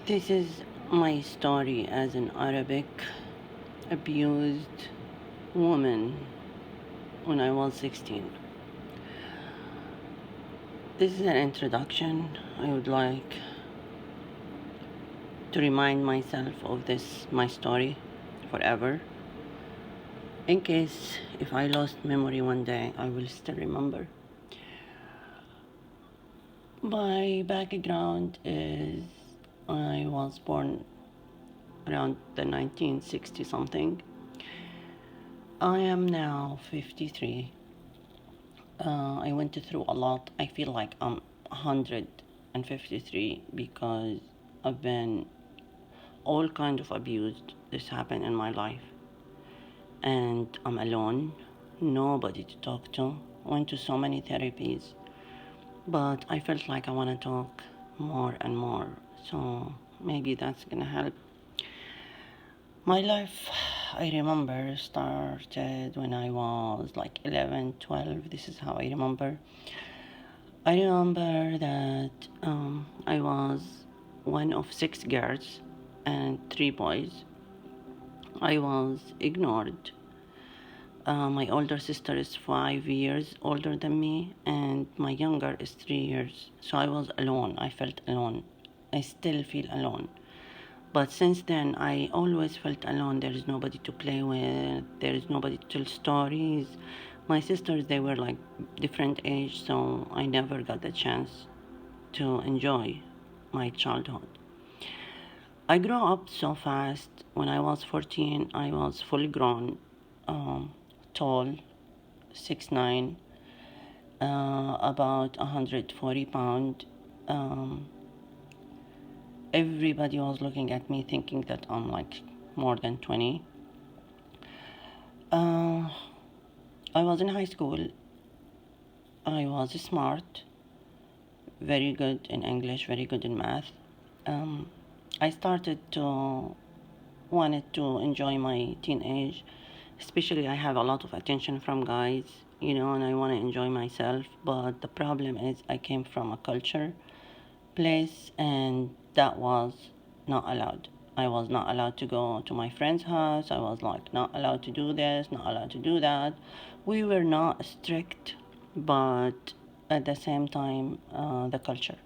This is my story as an Arabic abused woman when I was 16. This is an introduction. I would like to remind myself of this, my story, forever. In case if I lost memory one day, I will still remember. My background is I was born around the 1960 something. I am now 53. I went through a lot. I feel like I'm 153 because I've been all kind of abused. This happened in my life, and I'm alone, nobody to talk to. Went to so many therapies, but I felt like I want to talk more and more. So maybe that's gonna help. My life, I remember, started when I was like 11, 12. This is how I remember. I remember that I was one of six girls and three boys. I was ignored. My older sister is 5 years older than me, and my younger is 3 years. So I was alone. I felt alone. I still feel alone. But since then, I always felt alone. There is nobody to play with. There is nobody to tell stories. My sisters, they were like different age, so I never got the chance to enjoy my childhood. I grew up so fast. When I was 14, I was fully grown, tall, 6'9", about 140 pound. Um, Everybody was looking at me thinking that I'm like more than 20. Uh, I was in high school. I was smart, very good in English, very good in math. Um, I started to wanted to enjoy my teenage, especially I have a lot of attention from guys, and I want to enjoy myself. But the problem is I came from a culture place, and that was not allowed. I was not allowed to go to my friend's house. I was like not allowed to do this, not allowed to do that. We were not strict, but at the same time, the culture.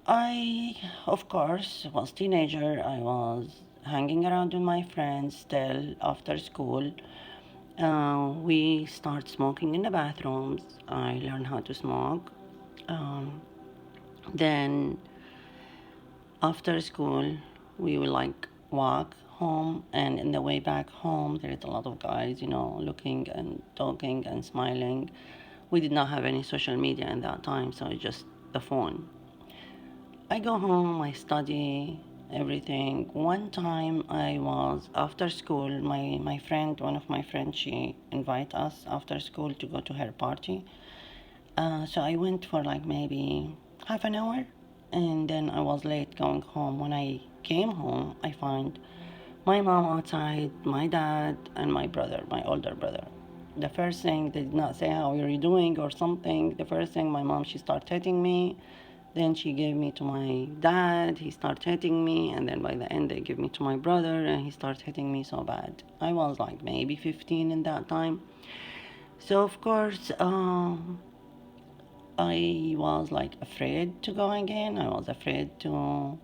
I, of course, was teenager. I was hanging around with my friends still after school. We start smoking in the bathrooms. I learned how to smoke. Um, then after school, we will like walk home, and in the way back home, there is a lot of guys, looking and talking and smiling. We did not have any social media in that time, so it's just the phone. I go home, I study everything. One time I was after school, my friend, one of my friends, she invited us after school to go to her party. So I went for like maybe half an hour, and then I was late going home. When I came home, I find my mom outside, my dad, and my brother, my older brother. The first thing, they did not say how are you doing or something. The first thing, my mom, she started hitting me. Then she gave me to my dad. He started hitting me, and then by the end, they gave me to my brother, and he started hitting me so bad. I was like maybe 15 in that time. So of course, I was like afraid to go again. I was afraid to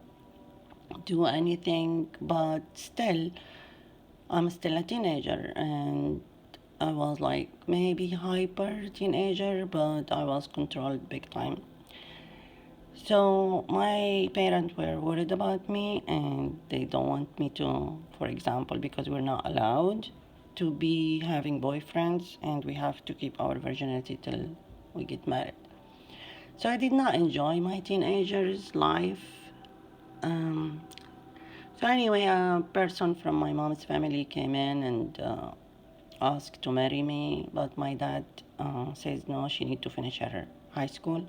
do anything, but still, I'm still a teenager, and I was like maybe hyper teenager, but I was controlled big time. So my parents were worried about me, and they don't want me to, for example, because we're not allowed to be having boyfriends, and we have to keep our virginity till we get married. So I did not enjoy my teenager's life. Um, so anyway, a person from my mom's family came in and asked to marry me, but my dad says no, she need to finish her high school.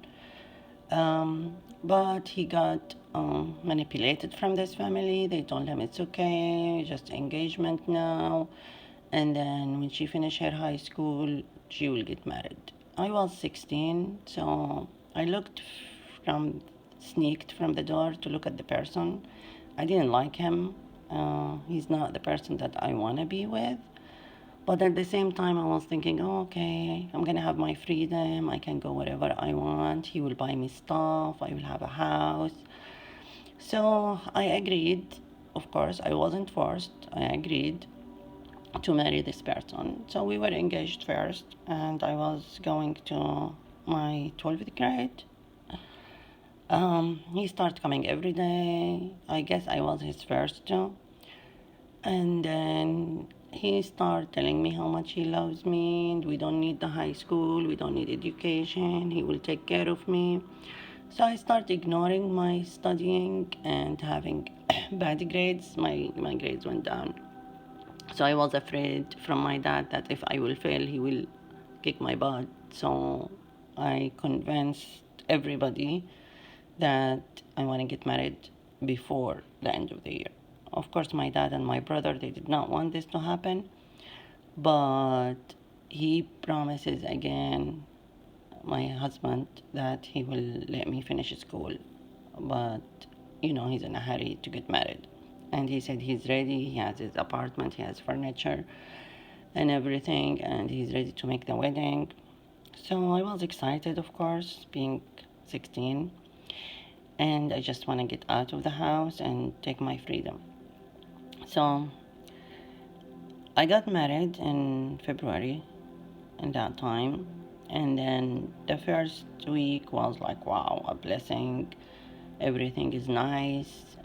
But he got manipulated from this family. They told him it's okay, just engagement now. And then when she finished her high school, she will get married. I was 16, so I looked from sneaked from the door to look at the person. I didn't like him. He's not the person that I want to be with. But at the same time, I was thinking, oh, okay, I'm gonna have my freedom. I can go wherever I want. He will buy me stuff. I will have a house. So I agreed. Of course, I wasn't forced. I agreed to marry this person. So we were engaged first, and I was going to my 12th grade. He started coming every day. I guess I was his first too. And then he started telling me how much he loves me, and we don't need the high school, we don't need education, he will take care of me. So I started ignoring my studying and having bad grades. My grades went down. So I was afraid from my dad that if I will fail, he will kick my butt. So I convinced everybody that I want to get married before the end of the year. Of course, my dad and my brother, they did not want this to happen, but he promises again, my husband, that he will let me finish school. But, he's in a hurry to get married. And he said he's ready, he has his apartment, he has furniture and everything, and he's ready to make the wedding. So I was excited, of course, being 16, and I just want to get out of the house and take my freedom. So I got married in February in that time, and then the first week was like, wow, a blessing. Everything is nice.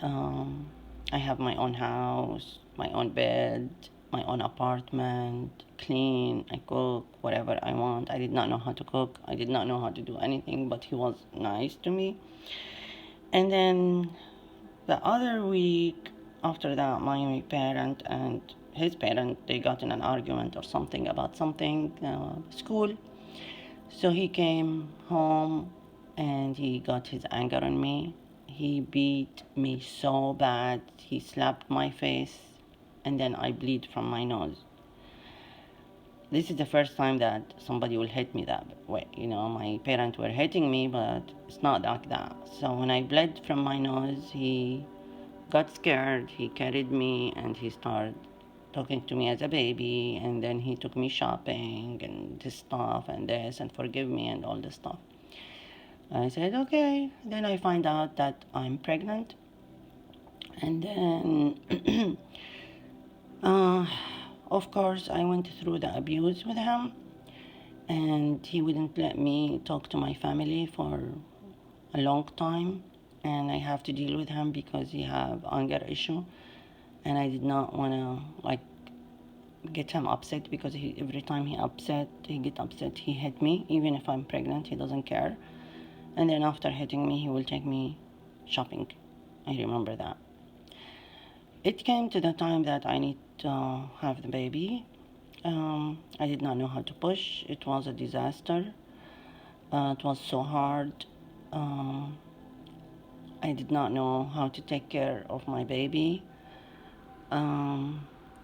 I have my own house, my own bed, my own apartment, clean. I cook whatever I want. I did not know how to cook. I did not know how to do anything, but he was nice to me. And then the other week after that, my parent and his parent, they got in an argument or something about something, school. So he came home and he got his anger on me. He beat me so bad. He slapped my face, and then I bleed from my nose. This is the first time that somebody will hit me that way. My parents were hitting me, but it's not like that. So when I bled from my nose, he got scared. He carried me and he started talking to me as a baby. And then he took me shopping and this stuff and this and forgive me and all this stuff. I said, okay. Then I find out that I'm pregnant. And then, of course, I went through the abuse with him. And he wouldn't let me talk to my family for a long time. And I have to deal with him because he have anger issue. And I did not want to, get him upset because every time he get upset, he hit me. Even if I'm pregnant, he doesn't care. And then after hitting me, he will take me shopping. I remember that. It came to the time that I need to have the baby. I did not know how to push. It was a disaster. It was so hard. I did not know how to take care of my baby.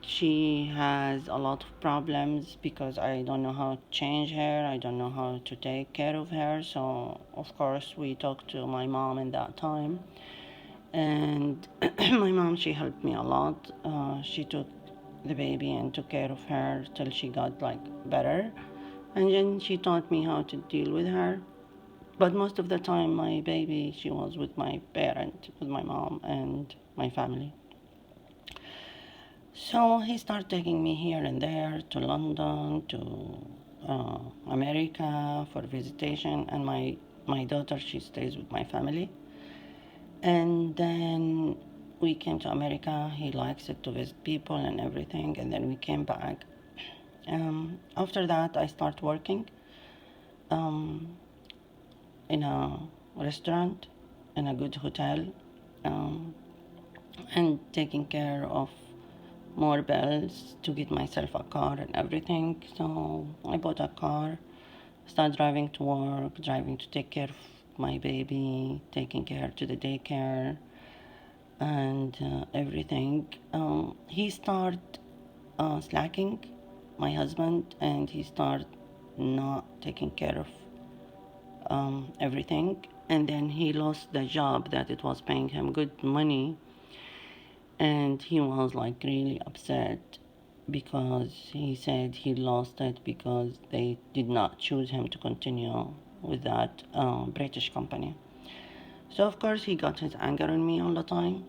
She has a lot of problems because I don't know how to change her. I don't know how to take care of her. So, of course, we talked to my mom in that time. And my mom, she helped me a lot. She took the baby and took care of her till she got better. And then she taught me how to deal with her. But most of the time, my baby, she was with my parent, with my mom and my family. So he started taking me here and there to London, to America for visitation, and my daughter, she stays with my family. And then we came to America. He likes it to visit people and everything, and then we came back. After that, I started working in a restaurant, in a good hotel, and taking care of more bills to get myself a car and everything. So I bought a car, started driving to work, driving to take care of my baby, taking care to the daycare, and everything. He started slacking, my husband, and he started not taking care of everything. and then he lost the job that it was paying him good money, and he was like really upset because he said he lost it because they did not choose him to continue with that British company. So of course he got his anger on me all the time,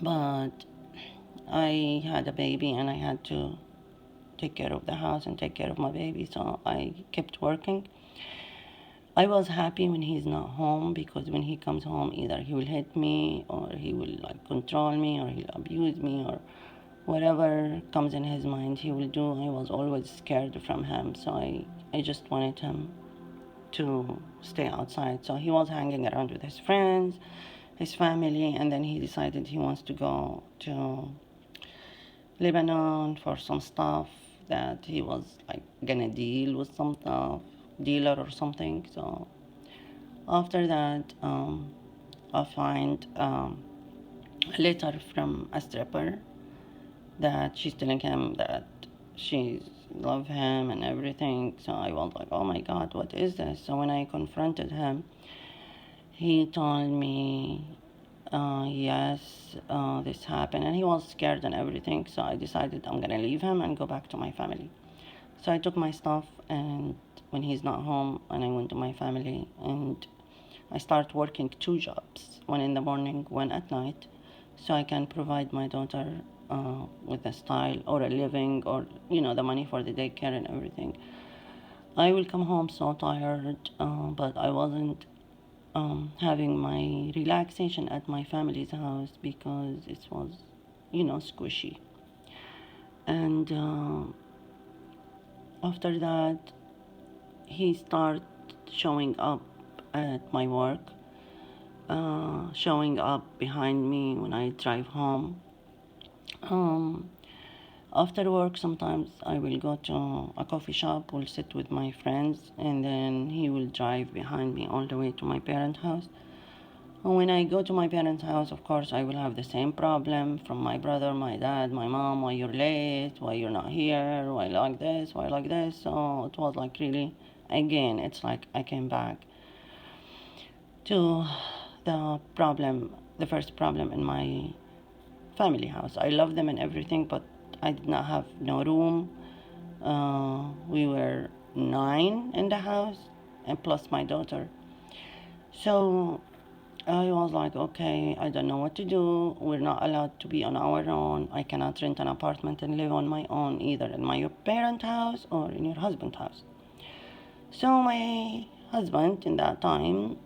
but I had a baby and I had to take care of the house and take care of my baby, so I kept working. I was happy when he's not home, because when he comes home, either he will hit me or he will like control me or he'll abuse me or whatever comes in his mind he will do. I was always scared from him, so I just wanted him to stay outside. So he was hanging around with his friends, his family, and then he decided he wants to go to Lebanon for some stuff that he was like gonna deal with some stuff, dealer or something. So after that, I find a letter from a stripper that she's telling him that she love him and everything. So I was like, oh my God, what is this? So when I confronted him, he told me, yes, this happened, and he was scared and everything. So I decided I'm gonna leave him and go back to my family. So I took my stuff, and when he's not home, and I went to my family, and I start working 2 jobs, one in the morning, one at night, so I can provide my daughter with a style or a living, or the money for the daycare and everything. I will come home so tired, but I wasn't having my relaxation at my family's house because it was, squishy. And after that, he started showing up at my work, showing up behind me when I drive home. Um, After work, sometimes I will go to a coffee shop, will sit with my friends, and then he will drive behind me all the way to my parents' house. And when I go to my parents' house, of course, I will have the same problem from my brother, my dad, my mom. Why you're late? Why you're not here? Why like this? Why like this? So it was like really, again, it's like I came back to the first problem in my family house. I love them and everything, but I did not have no room. We were 9 in the house, and plus my daughter. So I was like, okay, I don't know what to do. We're not allowed to be on our own. I cannot rent an apartment and live on my own, either in my parent house or in your husband's house. So my husband in that time,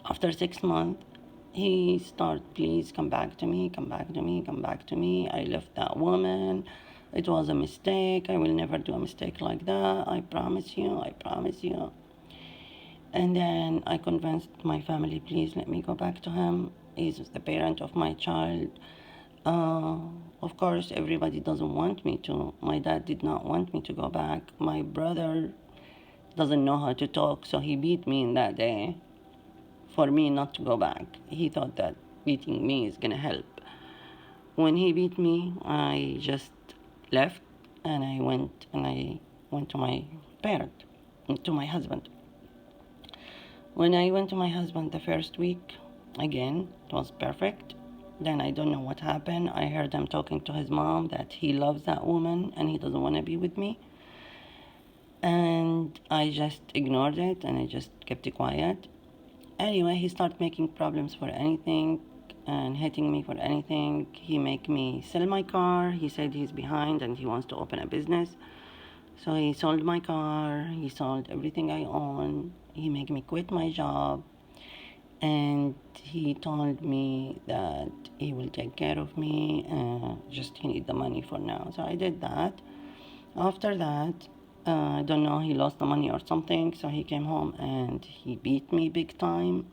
after 6 months, he started, please come back to me, come back to me, come back to me. I left that woman. It was a mistake. I will never do a mistake like that. I promise you, I promise you. And then I convinced my family, please let me go back to him. He's the parent of my child. Uh, of course, everybody doesn't want me to. My dad did not want me to go back. My brother doesn't know how to talk, so he beat me in that day for me not to go back. He thought that beating me is gonna help. When he beat me, I just left, and I went to my parent, to my husband. When I went to my husband the first week, again, it was perfect. Then I don't know what happened. I heard him talking to his mom that he loves that woman and he doesn't want to be with me. And I just ignored it and I just kept it quiet. Anyway, he started making problems for anything and hitting me for anything. He make me sell my car. He said he's behind and he wants to open a business. So he sold my car. He sold everything I own. He made me quit my job. And he told me that he will take care of me, just he need the money for now. So I did that. After that, I don't know, he lost the money or something, so he came home and he beat me big time,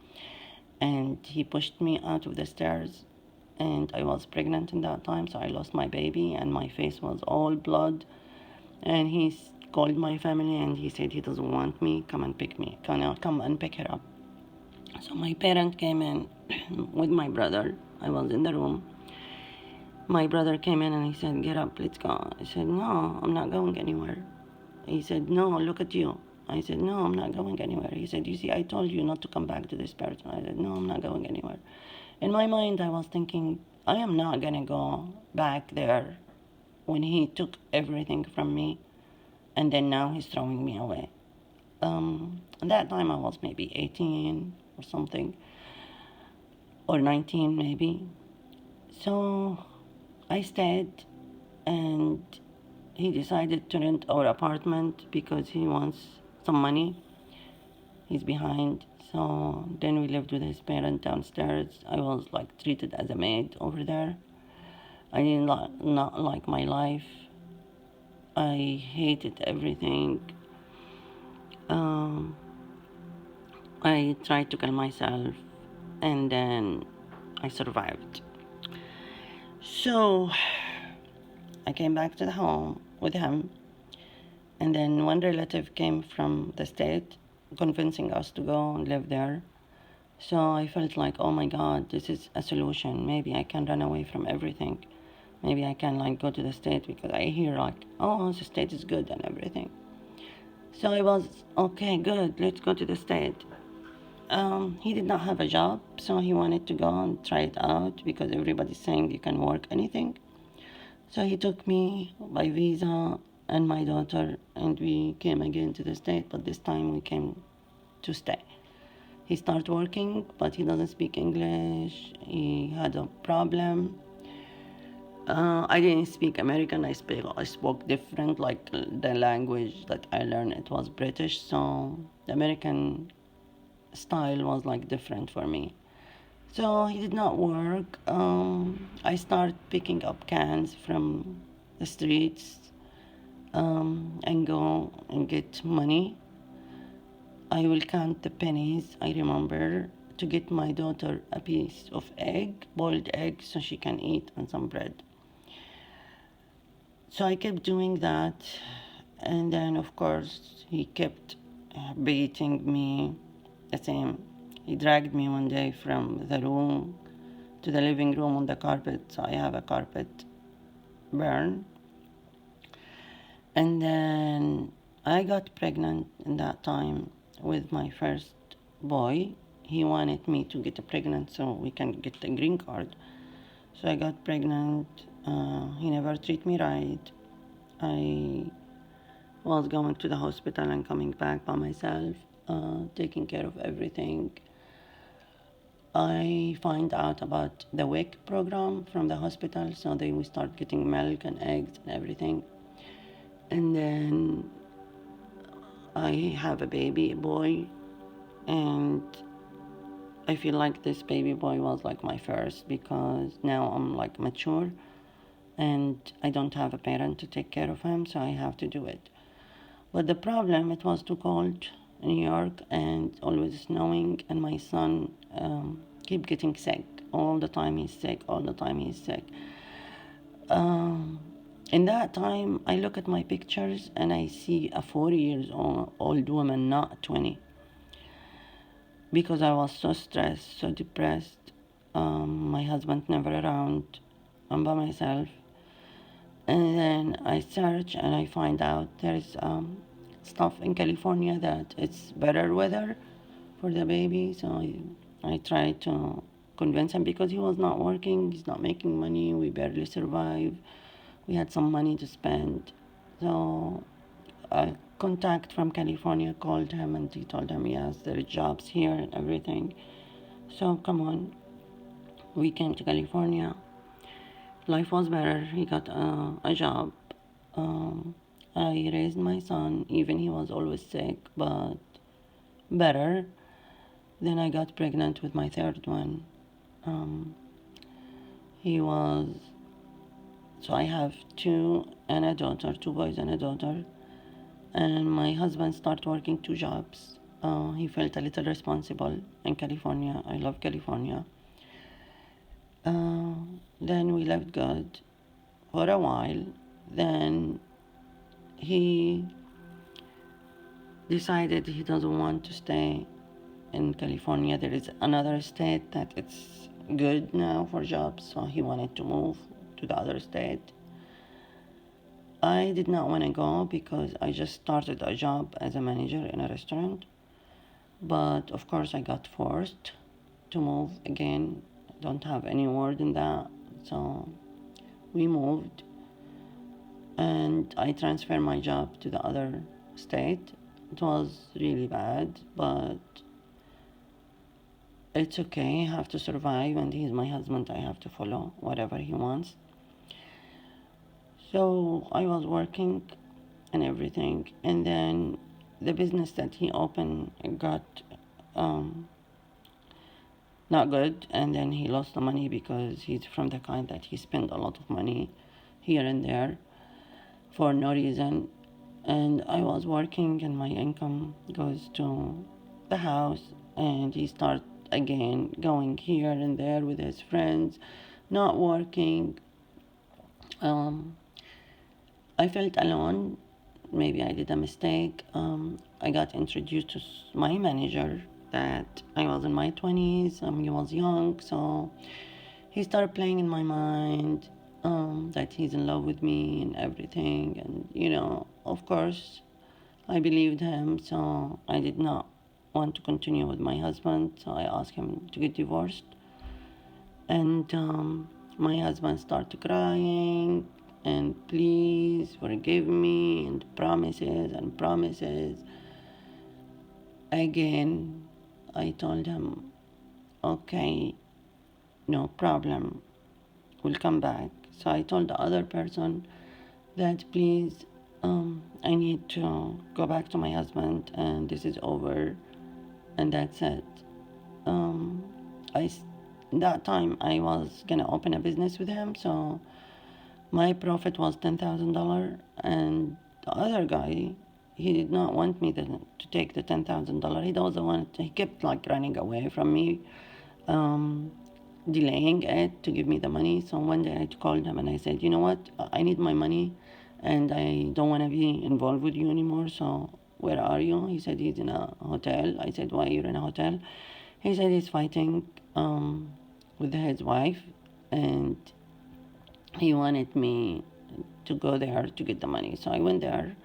and he pushed me out of the stairs, and I was pregnant in that time, so I lost my baby and my face was all blood. And he called my family and he said he doesn't want me, come and pick me, come and pick her up. So my parent came in with my brother. I was in the room. My brother came in and he said, get up, let's go. I said, no, I'm not going anywhere. He said, no, look at you. I said, no, I'm not going anywhere. He said, you see, I told you not to come back to this person. I said, no, I'm not going anywhere. In my mind, I was thinking, I am not going to go back there when he took everything from me, and then now he's throwing me away. At that time, I was maybe 18 or something, or 19 maybe. So I stayed, and he decided to rent our apartment because he wants some money. He's behind. So then we lived with his parents downstairs. I was like treated as a maid over there. I didn't not like my life. I hated everything. Um, I tried to kill myself, and then I survived. So I came back to the home with him, and then one relative came from the state convincing us to go and live there. So I felt like, oh my God, this is a solution. Maybe I can run away from everything. Maybe I can like go to the state because I hear like, oh, the state is good and everything. So I was, okay, good, let's go to the state. He did not have a job, so he wanted to go and try it out because everybody's saying you can work anything. So he took me by visa and my daughter, and we came again to the state, but this time we came to stay. He started working, but he doesn't speak English. He had a problem. I didn't speak American. I spoke different, like the language that I learned. It was British, so the American style was like different for me. So he did not work. I started picking up cans from the streets and go and get money. I will count the pennies. I remember to get my daughter a piece of egg, boiled egg, so she can eat, and some bread. So I kept doing that, and then of course he kept beating me the same. He dragged me one day from the room to the living room on the carpet, so I have a carpet burn. And then I got pregnant in that time with my first boy. He wanted me to get pregnant so we can get the green card. So I got pregnant. He never treated me right. I was going to the hospital and coming back by myself, taking care of everything. I find out about the WIC program from the hospital, so they will start getting milk and eggs and everything. And then I have a baby boy, and I feel like this baby boy was like my first because now I'm like mature and I don't have a parent to take care of him, so I have to do it. But the problem, it was too cold in New York and always snowing, and my son keep getting sick. All the time he's sick, all the time he's sick. In that time, I look at my pictures and I see a 40 years old woman, not 20. Because I was so stressed, so depressed. My husband never around. I'm by myself. And then I search and I find out there's stuff in California that it's better weather for the baby. So I tried to convince him because he was not working, he's not making money, we barely survive. We had some money to spend. So a contact from California called him and he told him, yes, there are jobs here and everything. So come on, we came to California. Life was better. He got a job. I raised my son, even he was always sick, but better. Then I got pregnant with my third one. He was, so I have two and a daughter, two boys and a daughter. And my husband started working two jobs. He felt a little responsible in California. I love California. Then we lived good for a while. Then he decided he doesn't want to stay in California. There is another state that it's good now for jobs, so he wanted to move to the other state. I did not want to go because I just started a job as a manager in a restaurant. But of course, I got forced to move again. Don't have any word in that. So we moved and I transferred my job to the other state. It was really bad, but it's okay. I have to survive, and he's my husband. I have to follow whatever he wants. So I was working and everything, and then the business that he opened got um, not good, and then he lost the money because he's from the kind that he spent a lot of money here and there for no reason. And I was working, and my income goes to the house, and he starts again going here and there with his friends, not working. Um, I felt alone. Maybe I did a mistake. I got introduced to my manager that I was in my 20s. He was young, so he started playing in my mind that he's in love with me and everything. And, of course, I believed him, so I did not want to continue with my husband. So I asked him to get divorced. And my husband started crying and please forgive me and promises and promises. Again, I told him, okay, no problem, we'll come back. So I told the other person that please, I need to go back to my husband and this is over and that's it. Um, I that time I was gonna open a business with him, so my profit was $10,000, and the other guy, he did not want me to take the $10,000. He doesn't want. He kept like running away from me, um, delaying it to give me the money. So one day I called him and I said, you know what? I need my money, and I don't want to be involved with you anymore. So where are you? He said he's in a hotel. I said, why you're in a hotel? He said he's fighting with his wife, and he wanted me to go there to get the money. So I went there.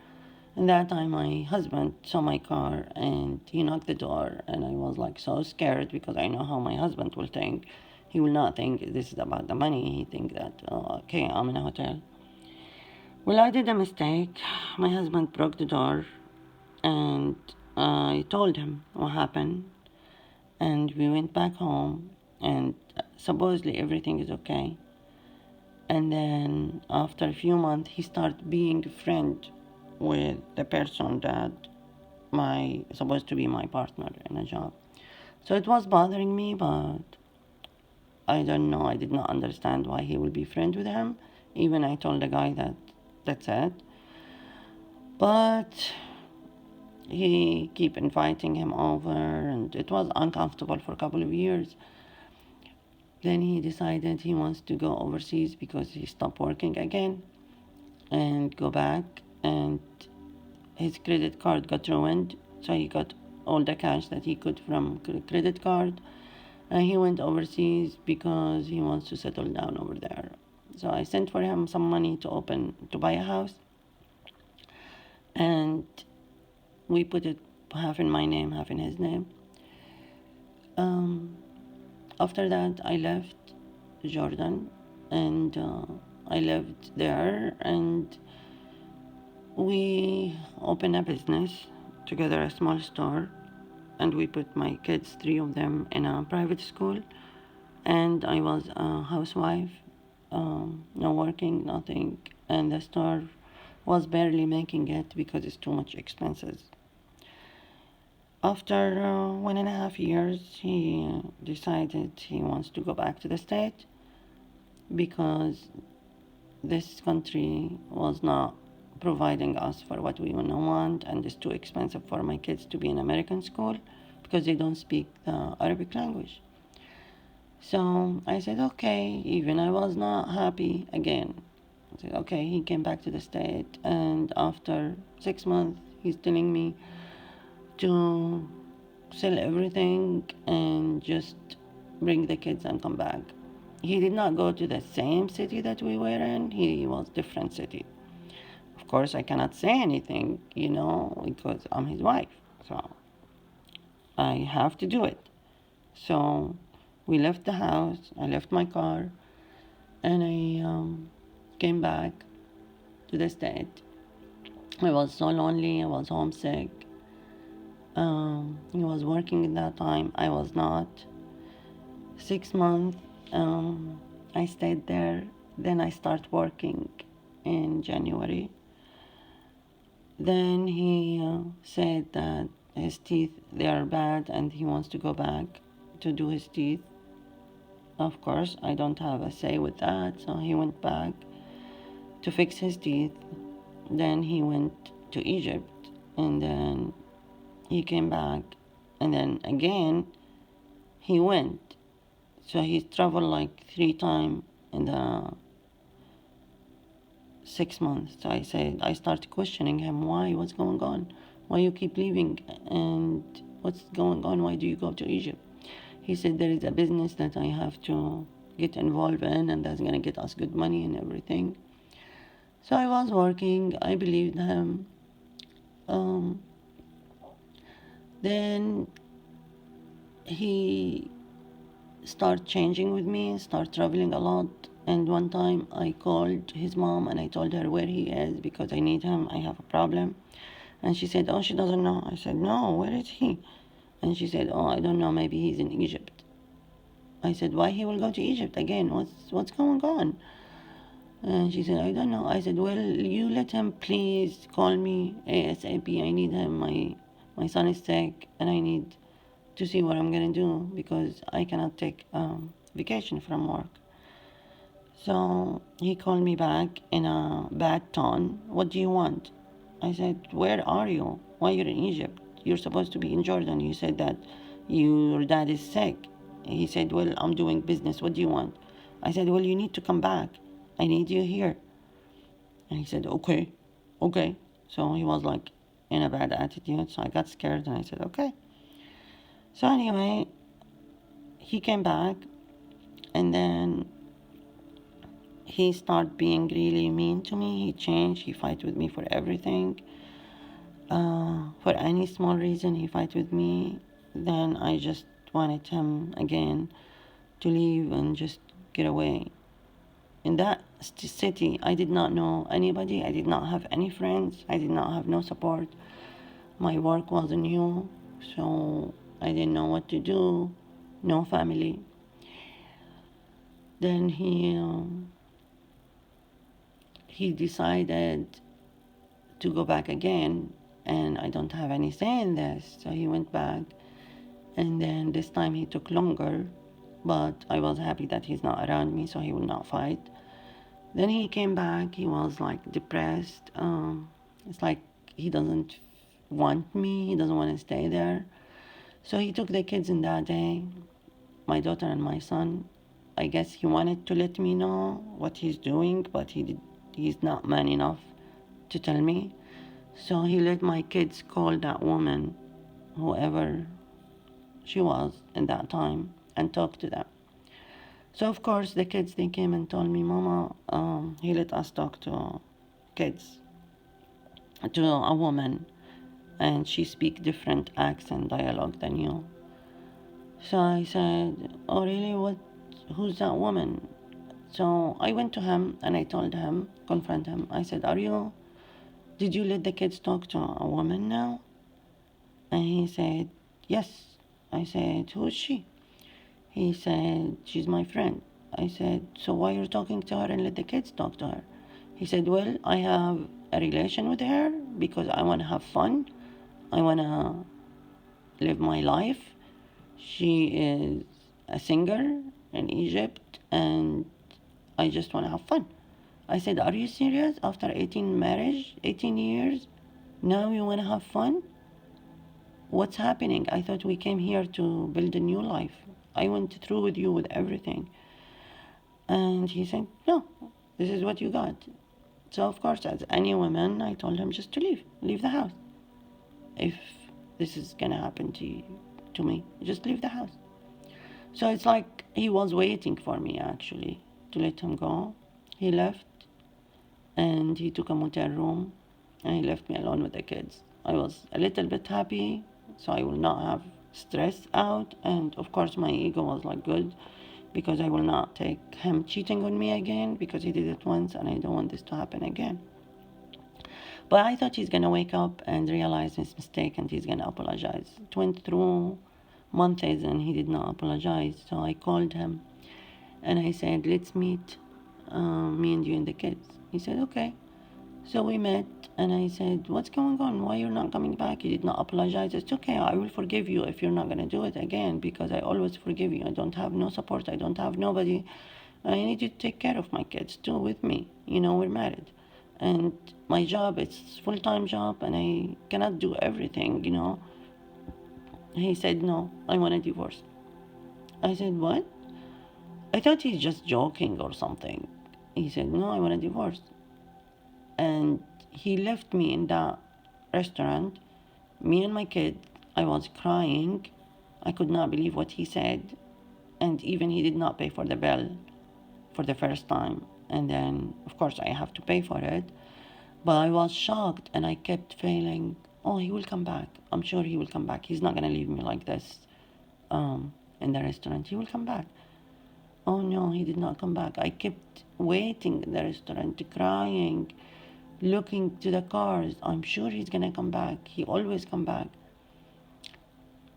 And that time my husband saw my car and he knocked the door, and I was like so scared because I know how my husband will think. He will not think this is about the money. He think that, oh, okay, I'm in a hotel. Well, I did a mistake. My husband broke the door, and I told him what happened, and we went back home, and supposedly everything is okay. And then after a few months, he started being a friend with the person that my supposed to be my partner in a job. So it was bothering me, but I don't know. I did not understand why he would be friend with him. Even I told the guy that that's it. But he keep inviting him over, and it was uncomfortable for a couple of years. Then he decided he wants to go overseas because he stopped working again and go back, and his credit card got ruined, so he got all the cash that he could from credit card, and he went overseas because he wants to settle down over there. So I sent for him some money to buy a house, and we put it half in my name, half in his name. Um, After that, I left Jordan, and I lived there, and we opened a business together, a small store, and we put my kids, three of them, in a private school. And I was a housewife, no working, nothing, and the store was barely making it because it's too much expenses. After 1.5 years, he decided he wants to go back to the state because this country was not providing us for what we want, and it's too expensive for my kids to be in American school because they don't speak the Arabic language. So I said, okay, even I was not happy again. I said, okay, he came back to the state, and after 6 months, he's telling me to sell everything and just bring the kids and come back. He did not go to the same city that we were in. He was different city. course, I cannot say anything, because I'm his wife. So I have to do it. So we left the house, I left my car, and I came back to the state. I was so lonely, I was homesick. He was working at that time, I was not. 6 months, I stayed there. Then I start working in January. Then he said that his teeth, they are bad and he wants to go back to do his teeth. Of course, I don't have a say with that, so he went back to fix his teeth. Then he went to Egypt, and then he came back, and then again he went. So he traveled like 3 times in the 6 months. So I started questioning him, what's going on? Why you keep leaving? And what's going on? Why do you go to Egypt? He said, there is a business that I have to get involved in, and that's going to get us good money and everything. So I was working, I believed him. Um, then he started changing with me, started traveling a lot. And one time I called his mom and I told her where he is because I need him, I have a problem. And she said, oh, she doesn't know. I said, no, where is he? And she said, oh, I don't know, maybe he's in Egypt. I said, why he will go to Egypt again? What's going on? And she said, I don't know. I said, well, you let him please call me ASAP. I need him. My son is sick and I need to see what I'm going to do because I cannot take vacation from work. So he called me back in a bad tone. What do you want? I said, where are you? Why you're in Egypt? You're supposed to be in Jordan. You said that your dad is sick. He said, well, I'm doing business. What do you want? I said, well, you need to come back. I need you here. And he said, okay, okay. So he was like in a bad attitude. So I got scared and I said, okay. So anyway, he came back and then he started being really mean to me. He changed. He fight with me for everything. For any small reason, he fight with me. Then I just wanted him again to leave and just get away. In that city, I did not know anybody. I did not have any friends. I did not have no support. My work was new, so I didn't know what to do. No family. Then he decided to go back again, and I don't have any say in this. So he went back, and then this time he took longer, but I was happy that he's not around me, so he will not fight. Then he came back. He was like depressed. It's like he doesn't want me. He doesn't want to stay there. So he took the kids in that day, my daughter and my son. I guess he wanted to let me know what he's doing, but he's not man enough to tell me. So he let my kids call that woman, whoever she was in that time, and talk to them. So of course the kids, they came and told me, Mama, he let us talk to kids, to a woman, and she speak different accent dialogue than you. So I said, oh really, who's that woman? So I went to him and I told him, confront him. I said, did you let the kids talk to a woman now? And he said, yes. I said, who is she? He said, she's my friend. I said, so why you're talking to her and let the kids talk to her? He said, well, I have a relation with her because I want to have fun. I want to live my life. She is a singer in Egypt and I just want to have fun. I said, are you serious? After 18 years, now you want to have fun? What's happening? I thought we came here to build a new life. I went through with you with everything. And he said, no, this is what you got. So of course, as any woman, I told him just to leave the house. If this is gonna happen to me, just leave the house. So it's like he was waiting for me actually to let him go. He left and he took a motel room and he left me alone with the kids. I was a little bit happy, so I will not have stress out, and of course my ego was like good because I will not take him cheating on me again because he did it once and I don't want this to happen again. But I thought he's gonna wake up and realize his mistake and he's gonna apologize. It went through months and he did not apologize. So I called him and I said, let's meet, me and you and the kids. He said, okay. So we met and I said, what's going on? Why you're not coming back? You did not apologize. It's okay. I will forgive you if you're not gonna do it again because I always forgive you. I don't have no support. I don't have nobody. I need you to take care of my kids too with me. We're married. And my job, it's full-time job and I cannot do everything. He said, no, I want a divorce. I said, what? I thought he's just joking or something. He said, no, I want a divorce. And he left me in that restaurant, me and my kid. I was crying. I could not believe what he said. And even he did not pay for the bill for the first time. And then, of course, I have to pay for it. But I was shocked and I kept feeling, oh, he will come back. I'm sure he will come back. He's not going to leave me like this in the restaurant. He will come back. Oh no, he did not come back. I kept waiting in the restaurant, crying, looking to the cars. I'm sure he's going to come back. He always come back.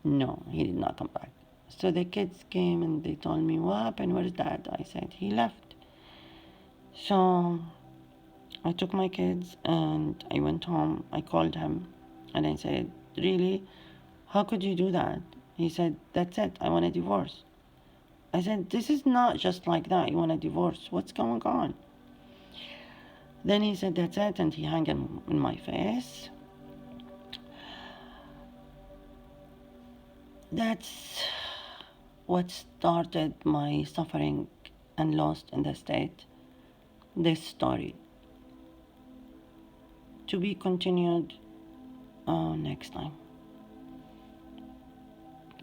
No, he did not come back. So the kids came and they told me, what happened? Where's dad? I said, he left. So I took my kids and I went home. I called him and I said, really? How could you do that? He said, that's it. I want a divorce. I said, this is not just like that. You want a divorce. What's going on? Then he said, that's it. And he hung in my face. That's what started my suffering and lost in the state. This story. To be continued next time.